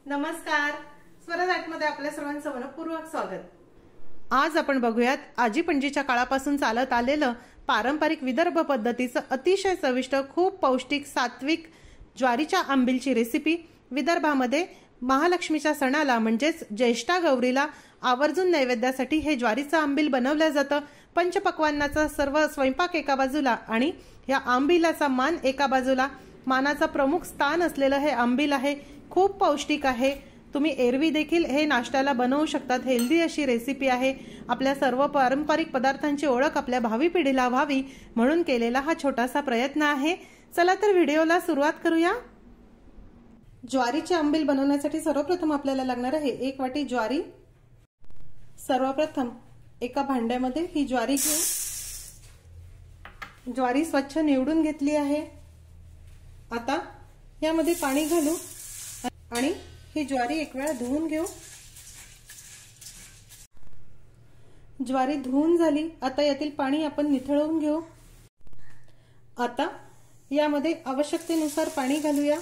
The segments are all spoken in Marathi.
नमस्कार, स्वराजमध्ये आपल्या सर्वांचं मनपूर्वक स्वागत। आज आपण बघूयात आजी पणजीच्या काळापासून चालत आलेलं पारंपरिक विदर्भ पद्धतीचं अतिशय चविष्ट, खूप पौष्टिक, सात्विक ज्वारीच्या आंबीलची रेसिपी। विदर्भामध्ये महालक्ष्मीच्या सणाला म्हणजेच ज्येष्ठा गौरीला आवर्जून नैवेद्यासाठी हे ज्वारीचं आंबील बनवलं जातं। पंचपक्वान्नाचा सर्व स्वयंपाक एका बाजूला आणि या आंबीलाचा मान एका बाजूला, मानाचा प्रमुख स्थान असलेलं हे आंबील आहे। खूप पौष्टिक आहे। तुम्ही एरवी देखील हे नाश्त्याला बनवू शकतात। हेल्दी अशी रेसिपी आहे। आपल्या सर्व पारंपरिक पदार्थांची ओळख आपल्या भावी पिढीला व्हावी म्हणून केलेला हा छोटासा प्रयत्न आहे। चला तर व्हिडिओला सुरुवात करूया। ज्वारीचे आंबील बनवण्यासाठी सर्वप्रथम आपल्याला लागणार आहे 1 वाटी ज्वारी। सर्वप्रथम एका भांड्यामध्ये ही ज्वारी घेऊ। ज्वारी स्वच्छ निवडून घेतली आहे। आता यामध्ये पाणी घालू आणि ही ज्वारी एक वेळा धुवून घेऊ। ज्वारी धुवून झाली। आता यातील पाणी आपण निथळवून घेऊ। आता यामध्ये आवश्यकतेनुसार पाणी घालूया।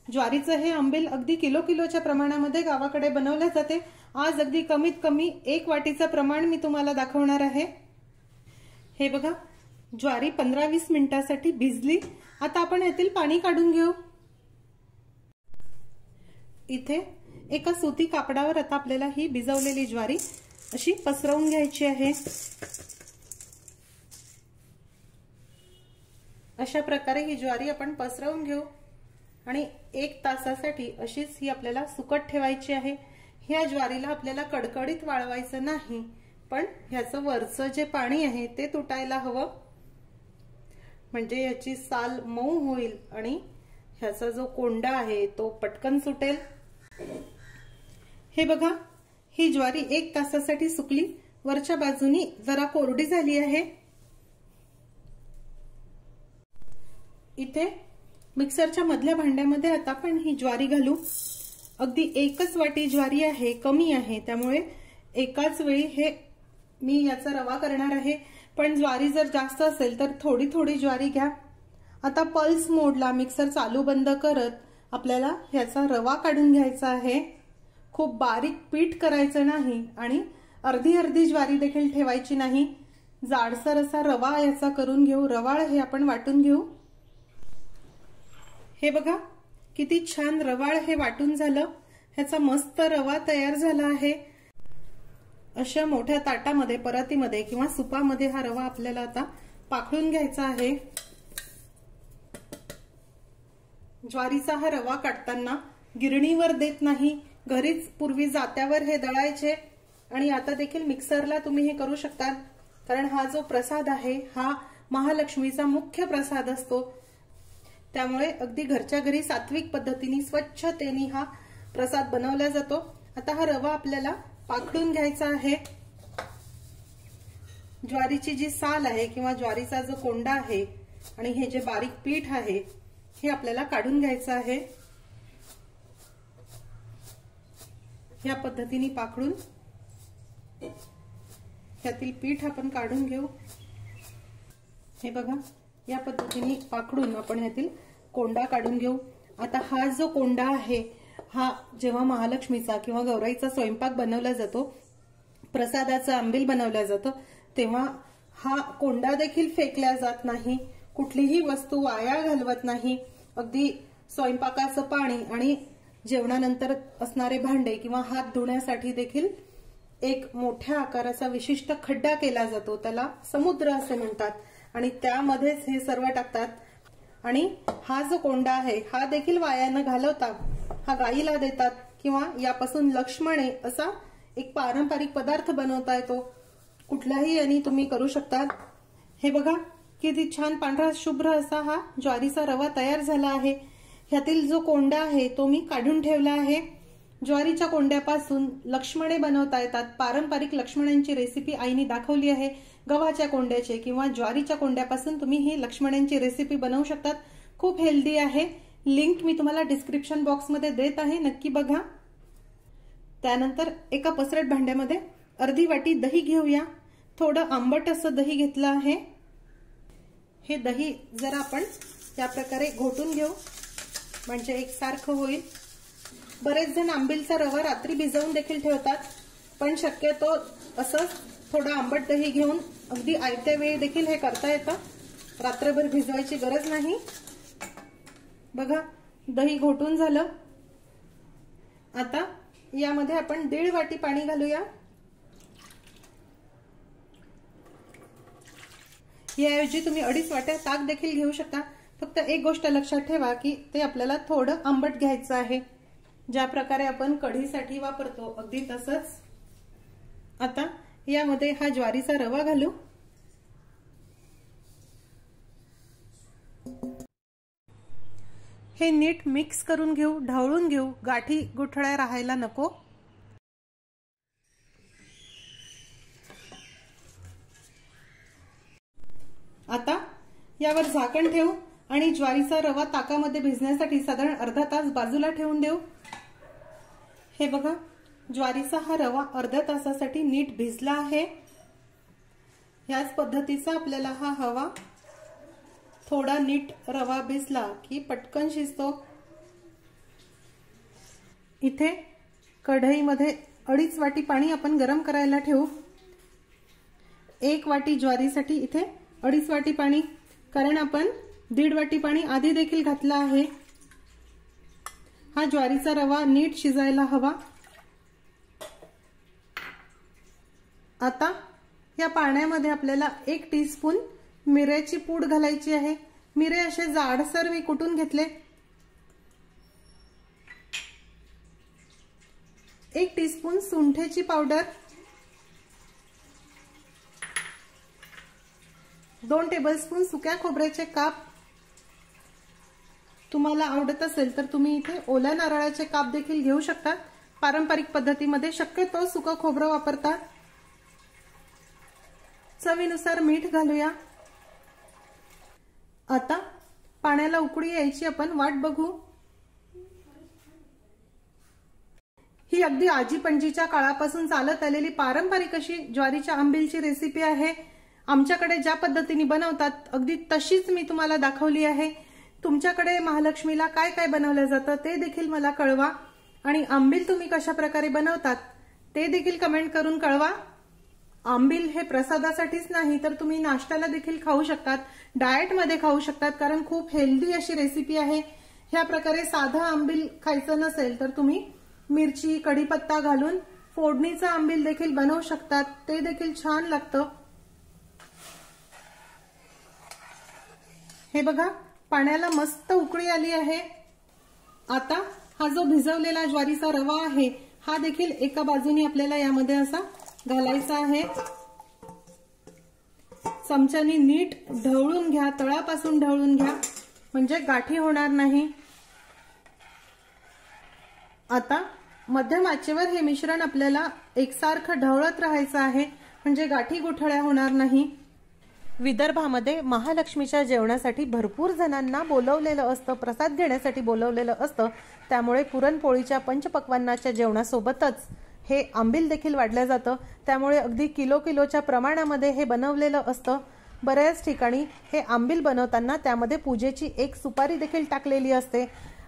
ज्वारीचं हे आंबील अगदी किलोच्या प्रमाणामध्ये गावाकडे बनवले जाते। आज अगदी कमीत कमी 1 वाटीचं प्रमाण मी तुम्हाला दाखवणार आहे। हे बघा, ज्वारी 15-20 मिनिटांसाठी भिजली। आता आपण यातील पाणी काढून घेऊ। इथे एका सुती कापडावर आता आपल्याला ही भिजवलेली ज्वारी अशी पसरवून घ्यायची आहे। अशा प्रकारे ही ज्वारी आपण पसरवून घेऊ आणि 1 तासासाठी अशीच ही आपल्याला सुकट ठेवायची आहे। ह्या ज्वारीला आपल्याला कडकडीत वाळवायचं नाही, पण ह्याचं वरचं जे पाणी आहे ते तुटायला हवं, म्हणजे याची साल मऊ होईल आणि ह्याचा जो कोंडा आहे तो पटकन सुटेल। हे बघा, ही ज्वारी 1 तासासाठी सुकली। वरच्या बाजूनी जरा कोरडी झाली आहे। इथे मिक्सरच्या मधल्या भांड्यामध्ये आता आपण ही ज्वारी घालू। अगदी 1च वाटी ज्वारी आहे, कमी आहे, त्यामुळे एकाच वेळी हे मी याचा रवा करणार आहे। पण ज्वारी जर जास्त असेल तर थोडी थोडी ज्वारी घ्या। आता पल्स मोडला मिक्सर चालू बंद करत आपल्याला ह्याचा रवा काढून घ्यायचा आहे। खूप बारीक पीठ करायचं नाही आणि अर्धी ज्वारी देखील ठेवायची नाही। जाडसर असा रवा याचा करून घेऊ। रवाळ हे आपण वाटून घेऊ। हे बघा, किती छान रवाळ हे वाटून झालं। ह्याचा मस्त रवा तयार झाला आहे। अशा मोठ्या ताटामध्ये, परातीमध्ये किंवा सुपामध्ये हा रवा आपल्याला आता पाखडून घ्यायचा आहे। ज्वारीचा हा रवा काढताना गिरणीवर देत नाही, घरीच पूर्वी जात्यावर हे दळायचे आणि आता देखील मिक्सरला तुम्ही हे करू शकता, कारण हा जो प्रसाद आहे हा महालक्ष्मीचा मुख्य प्रसाद असतो। त्यामुळे अगदी घरच्या घरी सात्विक पद्धतीने स्वच्छतेने हा प्रसाद बनवला जातो। आता हा रवा आपल्याला पाखडून घ्यायचा आहे। ज्वारीची जी साल आहे किंवा ज्वारीचा जो कोंडा आहे आणि हे जे बारीक पीठ आहे हे आपल्याला काढून घ्यायचं आहे। या पद्धतीने पाखडून यातील पीठ आपण काढून घेऊ। हे बघा, या पद्धतीने पाखडून आपण यातील कोंडा काढून घेऊ। आता हा जो कोंडा आहे हा जेव्हा महालक्ष्मीचा किंवा गौराईचा स्वयंपाक बनवला जातो, प्रसादाचं आंबील बनवलं जातं, तेव्हा हा कोंडा देखील फेकला जात नाही। कुठलीही वस्तू वाया घालवत नाही। अगदी स्वयंपाकाचं पाणी आणि जेवणानंतर असणारे भांडे किंवा हात धुण्यासाठी देखील एक मोठ्या आकाराचा विशिष्ट खड्डा केला जातो, त्याला समुद्र असे म्हणतात, आणि त्यामध्येच हे सर्व टाकतात। आणि हा जो कोंडा आहे हा देखील वाया न घालवता हा गाईला देतात किंवा यापासून लक्ष्मणे असा एक पारंपरिक पदार्थ बनवता येतो। कुठलाही यानी तुम्ही करू शकता। हे बघा, किती छान पांढरा शुभ्र असा हा ज्वारीचा रवा तयार झाला आहे। ह्यातील जो कोंडा आहे तो मी काढून ठेवला आहे। ज्वारीच्या कोंड्यापासून लक्ष्मणे बनवता येतात। पारंपरिक लक्ष्मणांची रेसिपी आईने दाखवली आहे। गव्हाच्या कोंड्याचे किंवा ज्वारीच्या कोंड्यापासून तुम्ही ही लक्ष्मणांची रेसिपी बनवू शकतात। खूप हेल्दी आहे। लिंक मी तुम्हाला डिस्क्रिप्शन बॉक्समध्ये देत आहे, नक्की बघा। त्यानंतर एका पसरट भांड्यामध्ये अर्धी वाटी दही घेऊया। थोडं आंबट असं दही घेतलं आहे। हे दही जरा आपण या प्रकारे घोटून घेऊ, म्हणजे एकसारखं होईल। बरेच जण आंबीलचा रवा रात्री भिजवून देखील ठेवतात, पण शक्यतो असंच थोडं आंबट दही घेऊन अगदी आयत्या वेळी देखील हे करता येतं. रात्रभर भिजवायची गरज नाही. बघा, दही घोटून झालं. आता यामध्ये आपण 1.5 वाटी पाणी घालूया. याऐवजी तुम्ही 2.5 वाट्या ताक देखील घेऊ शकता. फक्त एक गोष्ट लक्षात ठेवा की ते आपल्याला थोडं आंबट घ्यायचं आहे, ज्या प्रकारे आपण कढीसाठी वापरतो अगदी तसंच. आता यामध्ये हा ज्वारीचा रवा घालू. हे नीट मिक्स करून घेऊ, ढवळून घेऊ. गाठी गुठळ्या राहायला नको. आता यावर झाकण ठेवू आणि ज्वारीचा रवा ताकामध्ये भिजण्यासाठी साधारण अर्धा तास बाजूला ठेवून देऊ. हे बघा, ज्वारीचा हा रवा अर्ध्या तासासाठी नीट भिजला आहे. याच पद्धतीचा आपल्याला हा हवा. थोडा नीट रवा भिजला की पटकन शिजतो. इथे कढईमध्ये 2.5 वाटी पाणी आपण गरम करायला ठेवू. 1 वाटी ज्वारीसाठी इथे 2.5 वाटी पाणी, कारण आपण 1.5 वाटी पाणी आधी देखील घातलं आहे. हा ज्वारीचा रवा नीट शिजायला हवा. आता या पाण्यामध्ये आपल्याला 1 टीस्पून मिऱ्याची पूड घालायची आहे. मिरे असे जाडसर मी कुटून घेतले. 1 टीस्पून सुंठेची पावडर, 2 टेबलस्पून सुक्या खोबऱ्याचे काप. तुम्हाला आवडत असेल तर तुम्ही इथे ओल्या नारळाचे काप देखील घेऊ शकता. पारंपरिक पद्धतीमध्ये शक्यतो सुकं खोबरं वापरतात. चवीनुसार मीठ घालूया. आता पाण्याला उकळी यायची आपण वाट बघू. ही अगदी आजी पणजीच्या काळापासून चालत आलेली पारंपरिक अशी ज्वारीच्या आंबीलची रेसिपी आहे. आमच्याकडे ज्या पद्धतीने बनवतात अगदी तशीच मी तुम्हाला दाखवली आहे. तुमच्याकडे महालक्ष्मीला काय काय बनवलं जातं ते देखील मला कळवा. आणि आंबील तुम्ही कशा प्रकारे बनवतात ते देखील कमेंट करून कळवा. आंबील हे प्रसादासाठीच नाही तर तुम्ही नाश्त्याला देखील खाऊ शकतात, डाएट मध्ये खाऊ शकतात, कारण खूप हेल्दी अशी रेसिपी आहे. ह्या प्रकारे साधा आंबील खायचं नसेल तर तुम्ही मिरची, कढीपत्ता घालून फोडणीचा आंबील देखील बनवू शकतात. ते देखील छान लागतं. हे बघा, पाण्याला मस्त उकळी आली आहे. आता हा जो भिजवलेला ज्वारीचा रवा आहे हा देखील एका बाजूने आपल्याला यामध्ये असा घालायचा आहे. चमच्यानी नीट ढवळून घ्या, तळापासून ढवळून घ्या, म्हणजे गाठी होणार नाही. आता मध्यम आचेवर हे मिश्रण आपल्याला एकसारखं ढवळत राहायचं आहे, म्हणजे गाठी गुठळ्या होणार नाही. विदर्भामध्ये महालक्ष्मीच्या जेवणासाठी भरपूर जणांना बोलवलेलं असतं, प्रसाद घेण्यासाठी बोलवलेलं असतं. त्यामुळे पुरणपोळीच्या पंचपक्वान्नाच्या जेवणासोबतच हे आंबील देखील वाढलं जातं. त्यामुळे अगदी किलोच्या प्रमाणामध्ये हे बनवलेलं असतं. बऱ्याच ठिकाणी हे आंबील बनवताना त्यामध्ये पूजेची 1 सुपारी देखील टाकलेली असते.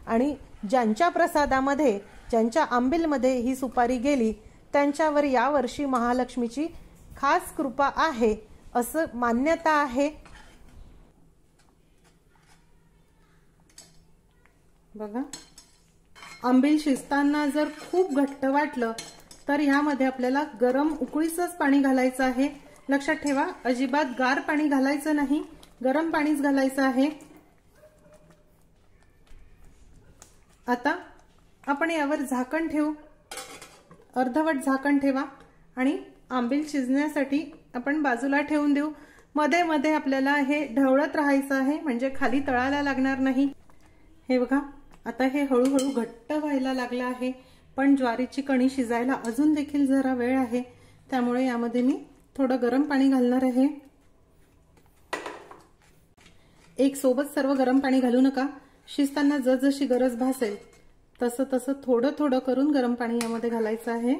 आणि ज्यांच्या प्रसादामध्ये, ज्यांच्या आंबीलमध्ये ही सुपारी गेली त्यांच्यावर यावर्षी महालक्ष्मीची खास कृपा आहे असं मान्यता आहे. बघा, आंबील शिजताना जर खूप घट्ट वाटलं तर ह्यामध्ये आपल्याला गरम उकळीचंच पाणी घालायचं आहे. लक्षात ठेवा, अजिबात गार पाणी घालायचं नाही, गरम पाणीच घालायचं आहे. आता आपण यावर झाकण ठेवू. अर्धवट झाकण ठेवा आणि आंबील शिजण्यासाठी आपण बाजूला ठेवून देऊ. मध्ये मध्ये आपल्याला हे ढवळत राहायचं आहे, म्हणजे खाली तळायला लागणार नाही. हे बघा, आता हे हळूहळू घट्ट व्हायला लागलं आहे, पण ज्वारीची कणी शिजायला अजून देखील जरा वेळ आहे. त्यामुळे यामध्ये मी थोडं गरम पाणी घालणार आहे. एक सोबत सर्व गरम पाणी घालू नका. शिजताना जसजशी गरज भासेल तसं तसं थोडं थोडं करून गरम पाणी यामध्ये घालायचं आहे.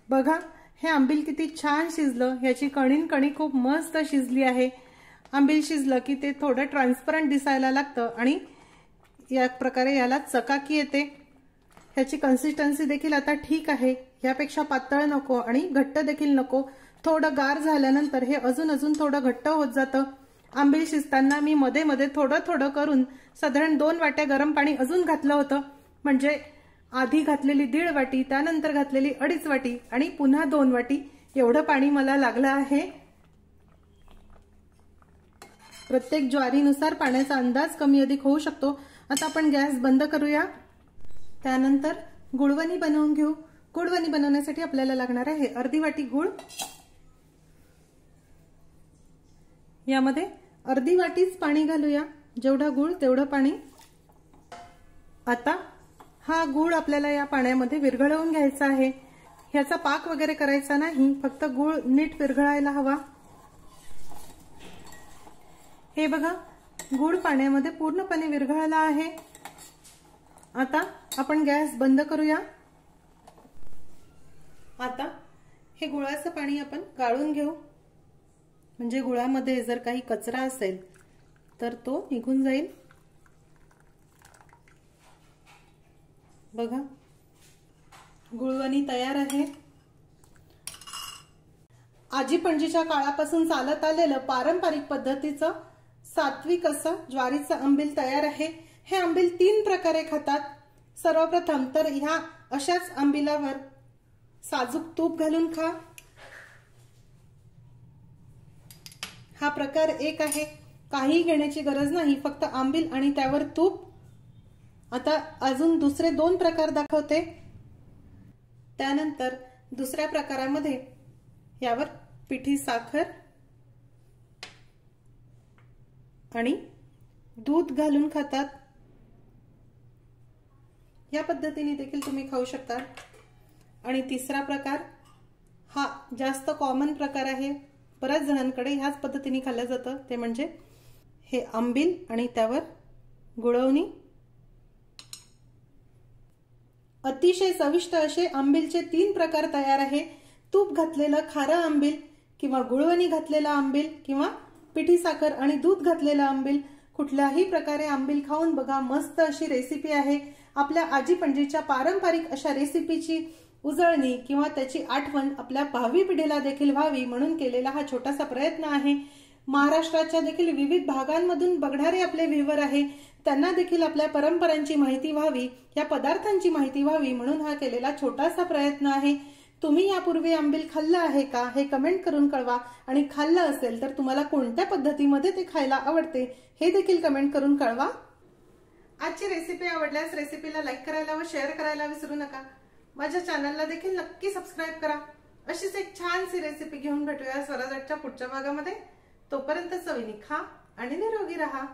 बघा, हे आंबील किती छान शिजलं. याची कणी खूप मस्त शिजली आहे. आंबील शिजलं की ते थोडं ट्रान्सपरंट दिसायला लागतं आणि या प्रकारे याला चकाकी येते। ह्याची कन्सिस्टन्सी देखील आता ठीक आहे, यापेक्षा पातळ नको आणि घट्ट देखील नको। थोडं गार झाल्यानंतर हे अजून थोडं घट्ट होत जातं। आंबील शिजताना मी मध्ये मध्ये थोडं करून साधारण 2 वाट्या गरम पाणी अजून घातलं होतं, म्हणजे आधी घातलेली 1.5 वाटी, त्यानंतर घातलेली 2.5 वाटी आणि पुन्हा 2 वाटी एवढं पाणी मला लागलं आहे। प्रत्येक ज्वारीनुसार पाण्याचा अंदाज कमी अधिक होऊ शकतो। आता आपण गॅस बंद करूया। त्यानंतर गुळवणी बनवून घेऊ। गुळवणी बनवण्यासाठी आपल्याला लागणार आहे अर्धी वाटी गूळ, यामध्ये अर्धी वाटीच पाणी घालूया, जेवढा गूळ तेवढं पाणी। आता हा गूळ आपल्याला या पाण्यामध्ये विरघळवून घ्यायचा आहे। ह्याचा पाक वगैरे करायचा नाही, फक्त गूळ नीट विरघळायला हवा। हे बघा, गूळ पाण्यामध्ये पूर्णपणे विरघळला आहे। आता आपण गॅस बंद करूया। आता हे गुळाचं पाणी आपण गाळून घेऊ, म्हणजे गुळामध्ये जर काही कचरा असेल तर तो निघून जाईल। बघा, गुळवणी तयार आहे। आजी पणजीच्या काळापासून चालत आलेलं पारंपरिक पद्धतीचं सात्विक असं ज्वारीचं आंबील तयार आहे। हे आंबील 3 प्रकारे खातात। सर्वप्रथम तर ह्या अशाच आंबिलावर साजूक तूप घालून खा, हा प्रकार एक आहे। काही घेण्याची गरज नाही, फक्त आंबील आणि त्यावर तूप। आता अजून दुसरे 2 प्रकार दाखवते। त्यानंतर दुसऱ्या प्रकारामध्ये यावर पिठी साखर आणि दूध घालून खातात। या पद्धतीने देखील तुम्ही खाऊ शकता। आणि तिसरा प्रकार हा जास्त कॉमन प्रकार आहे, बऱ्याच जणांकडे ह्याच पद्धतीने खाल्लं जातं, ते म्हणजे हे आंबील आणि त्यावर गुळवणी। अतिशय चविष्ट असे आंबीलचे 3 प्रकार तयार आहे। तूप घातलेलं खारं आंबील किंवा गुळवणी घातलेलं आंबील किंवा पिठी साखर आणि दूध घातलेलं आंबील, कुठल्याही प्रकारे आंबील खाऊन बघा। मस्त अशी रेसिपी आहे। आपल्या आजी पणजीच्या पारंपरिक अशा रेसिपीची उजळणी किंवा त्याची आठवण आपल्या भावी पिढीला देखील व्हावी म्हणून केलेला हा छोटासा प्रयत्न आहे। महाराष्ट्राच्या देखील विविध भागांमधून बघणारे आपले व्ह्यूअर आहे, त्यांना देखील आपल्या परंपरांची माहिती व्हावी, या पदार्थांची माहिती व्हावी म्हणून हा केलेला छोटासा प्रयत्न आहे। तुम्ही यापूर्वी आंबील खाल्लं आहे का हे कमेंट करून कळवा, आणि खाल्लं असेल तर तुम्हाला कोणत्या पद्धतीमध्ये ते खायला आवडते हे देखील कमेंट करून कळवा। आजची रेसिपी आवडल्यास रेसिपीला लाईक करायला व शेअर करायला विसरू नका। माझ्या चॅनलला देखील नक्की सबस्क्राईब करा। अशीच एक छानशी रेसिपी घेऊन भेटूया स्वराजच्या पुढच्या भागामध्ये। तोपर्यंत चवीने खा आणि निरोगी राहा।